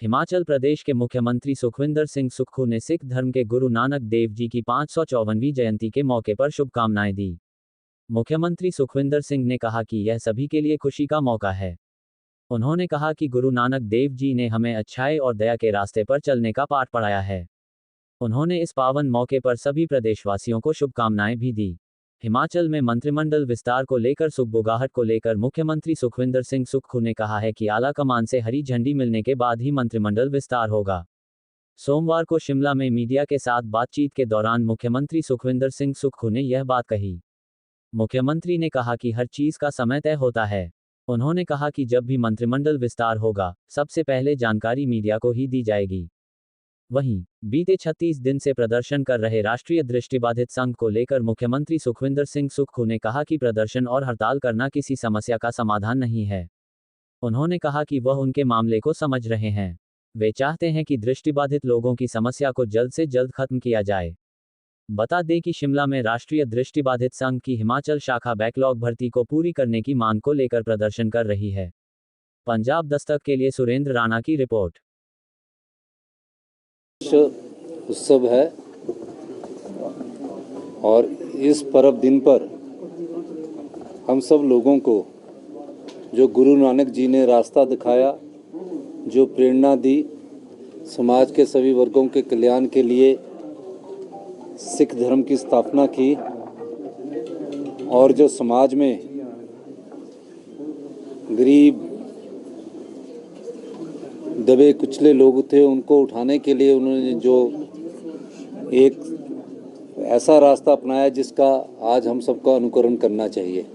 हिमाचल प्रदेश के मुख्यमंत्री सुखविंदर सिंह सुक्खू ने सिख धर्म के गुरु नानक देव जी की 554वीं जयंती के मौके पर शुभकामनाएं दी। मुख्यमंत्री सुखविंदर सिंह ने कहा कि यह सभी के लिए खुशी का मौका है। उन्होंने कहा कि गुरु नानक देव जी ने हमें अच्छाई और दया के रास्ते पर चलने का पाठ पढ़ाया है। उन्होंने इस पावन मौके पर सभी प्रदेशवासियों को शुभकामनाएं भी दी। हिमाचल में मंत्रिमंडल विस्तार को लेकर सुगबुगाहट को लेकर मुख्यमंत्री सुखविंदर सिंह सुक्खू ने कहा है कि आला कमान से हरी झंडी मिलने के बाद ही मंत्रिमंडल विस्तार होगा। सोमवार को शिमला में मीडिया के साथ बातचीत के दौरान मुख्यमंत्री सुखविंदर सिंह सुक्खू ने यह बात कही। मुख्यमंत्री ने कहा कि हर चीज का समय तय होता है। उन्होंने कहा कि जब भी मंत्रिमंडल विस्तार होगा, सबसे पहले जानकारी मीडिया को ही दी जाएगी। वहीं बीते 36 दिन से प्रदर्शन कर रहे राष्ट्रीय दृष्टिबाधित संघ को लेकर मुख्यमंत्री सुखविंदर सिंह सुक्खू ने कहा कि प्रदर्शन और हड़ताल करना किसी समस्या का समाधान नहीं है। उन्होंने कहा कि वह उनके मामले को समझ रहे हैं। वे चाहते हैं कि दृष्टिबाधित लोगों की समस्या को जल्द से जल्द खत्म किया जाए। बता दें कि शिमला में राष्ट्रीय दृष्टिबाधित संघ की हिमाचल शाखा बैकलॉग भर्ती को पूरी करने की मांग को लेकर प्रदर्शन कर रही है। पंजाब दस्तक के लिए सुरेंद्र राणा की रिपोर्ट। उत्सव है और इस पर्व दिन पर हम सब लोगों को जो गुरु नानक जी ने रास्ता दिखाया, जो प्रेरणा दी, समाज के सभी वर्गों के कल्याण के लिए सिख धर्म की स्थापना की और जो समाज में गरीब दबे कुचले लोग थे उनको उठाने के लिए उन्होंने जो एक ऐसा रास्ता अपनाया जिसका आज हम सबको अनुकरण करना चाहिए।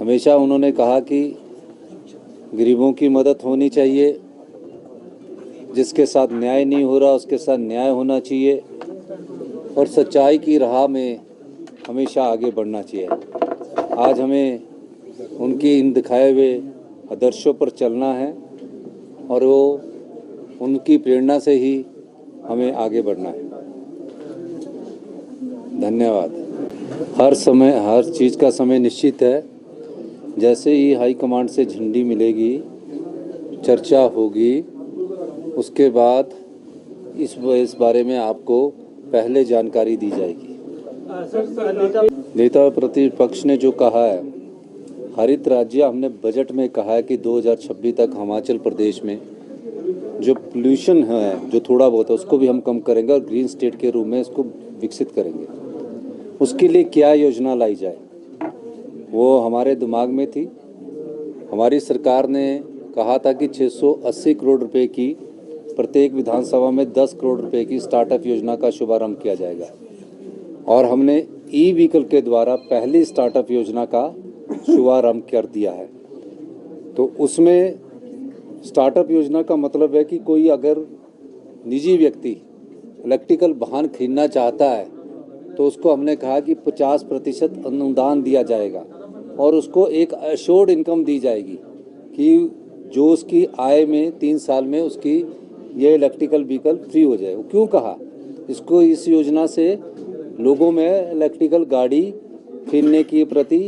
हमेशा उन्होंने कहा कि गरीबों की मदद होनी चाहिए, जिसके साथ न्याय नहीं हो रहा उसके साथ न्याय होना चाहिए और सच्चाई की राह में हमेशा आगे बढ़ना चाहिए। आज हमें उनकी इन दिखाए हुए आदर्शों पर चलना है और वो उनकी प्रेरणा से ही हमें आगे बढ़ना है। धन्यवाद। हर समय हर चीज़ का समय निश्चित है। जैसे ही हाई कमांड से झंडी मिलेगी, चर्चा होगी, उसके बाद इस बारे में आपको पहले जानकारी दी जाएगी। नेता प्रतिपक्ष ने जो कहा है, हरित राज्य हमने बजट में कहा है कि 2026 तक हिमाचल प्रदेश में जो पोल्यूशन है, जो थोड़ा बहुत है, उसको भी हम कम करेंगे और ग्रीन स्टेट के रूप में इसको विकसित करेंगे। उसके लिए क्या योजना लाई जाए वो हमारे दिमाग में थी। हमारी सरकार ने कहा था कि 680 करोड़ रुपए की प्रत्येक विधानसभा में 10 करोड़ रुपए की स्टार्टअप योजना का शुभारंभ किया जाएगा और हमने ई व्हीकल के द्वारा पहली स्टार्टअप योजना का शुभारंभ कर दिया है। तो उसमें स्टार्टअप योजना का मतलब है कि कोई अगर निजी व्यक्ति इलेक्ट्रिकल वाहन खरीदना चाहता है तो उसको हमने कहा कि 50% अनुदान दिया जाएगा और उसको एक एश्योर्ड इनकम दी जाएगी कि जो उसकी आय में 3 साल में उसकी ये इलेक्ट्रिकल व्हीकल फ्री हो जाए। क्यों कहा इसको? इस योजना से लोगों में इलेक्ट्रिकल गाड़ी खरीदने के प्रति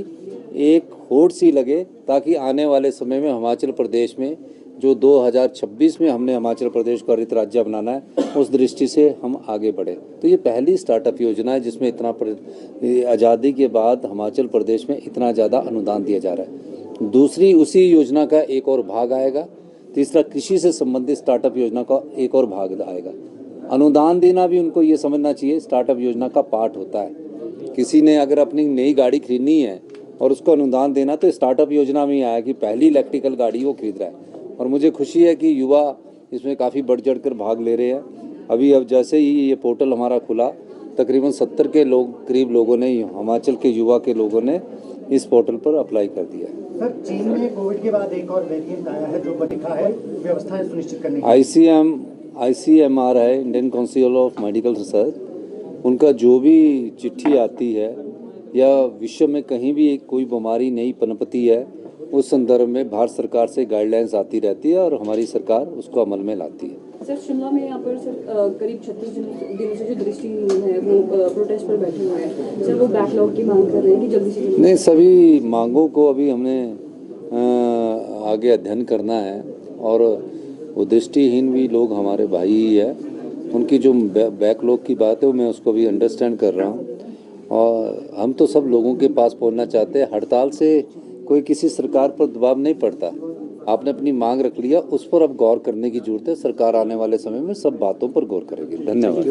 एक होड़ सी लगे, ताकि आने वाले समय में हिमाचल प्रदेश में जो 2026 में हमने हिमाचल प्रदेश को हरित राज्य बनाना है, उस दृष्टि से हम आगे बढ़े। तो ये पहली स्टार्टअप योजना है जिसमें इतना आज़ादी के बाद हिमाचल प्रदेश में इतना ज़्यादा अनुदान दिया जा रहा है। दूसरी उसी योजना का एक और भाग आएगा। तीसरा कृषि से संबंधित स्टार्टअप योजना का एक और भाग आएगा। अनुदान देना भी उनको ये समझना चाहिए स्टार्टअप योजना का पार्ट होता है। किसी ने अगर अपनी नई गाड़ी खरीदनी है और उसको अनुदान देना तो स्टार्टअप योजना में ही आया कि पहली इलेक्ट्रिकल गाड़ी वो खरीद रहा है। और मुझे खुशी है कि युवा इसमें काफ़ी बढ़ चढ़ कर भाग ले रहे हैं। अब जैसे ही ये पोर्टल हमारा खुला, तकरीबन 70 के करीब लोगों ने, हिमाचल के युवा के लोगों ने इस पोर्टल पर अप्लाई कर दिया है। सर, चीन में कोविड के बाद एक और वेरिएंट आया है जो बता है व्यवस्थाएं सुनिश्चित करने की। ICMR है, Indian council of medical research. उनका जो भी चिट्ठी आती है या विश्व में कहीं भी कोई बीमारी नई पनपती है, उस संदर्भ में भारत सरकार से गाइडलाइंस आती रहती है और हमारी सरकार उसको अमल में लाती है। सर, शिमला में यहाँ पर सर करीब 36 दिनों से जो दृष्टिहीन है वो प्रोटेस्ट पर बैठे हुए हैं। सर, वो बैकलॉग की मांग कर रहे हैं कि जल्दी से नहीं, सभी मांगों को अभी हमने आगे अध्ययन करना है और वो दृष्टिहीन भी लोग हमारे भाई ही है। उनकी जो बैकलॉग की बात है वो मैं उसको भी अंडरस्टैंड कर रहा हूँ, और हम तो सब लोगों के पास पहुँचना चाहते हैं। हड़ताल से कोई किसी सरकार पर दबाव नहीं पड़ता। आपने अपनी मांग रख लिया, उस पर अब गौर करने की जरूरत है। सरकार आने वाले समय में सब बातों पर गौर करेगी। धन्यवाद।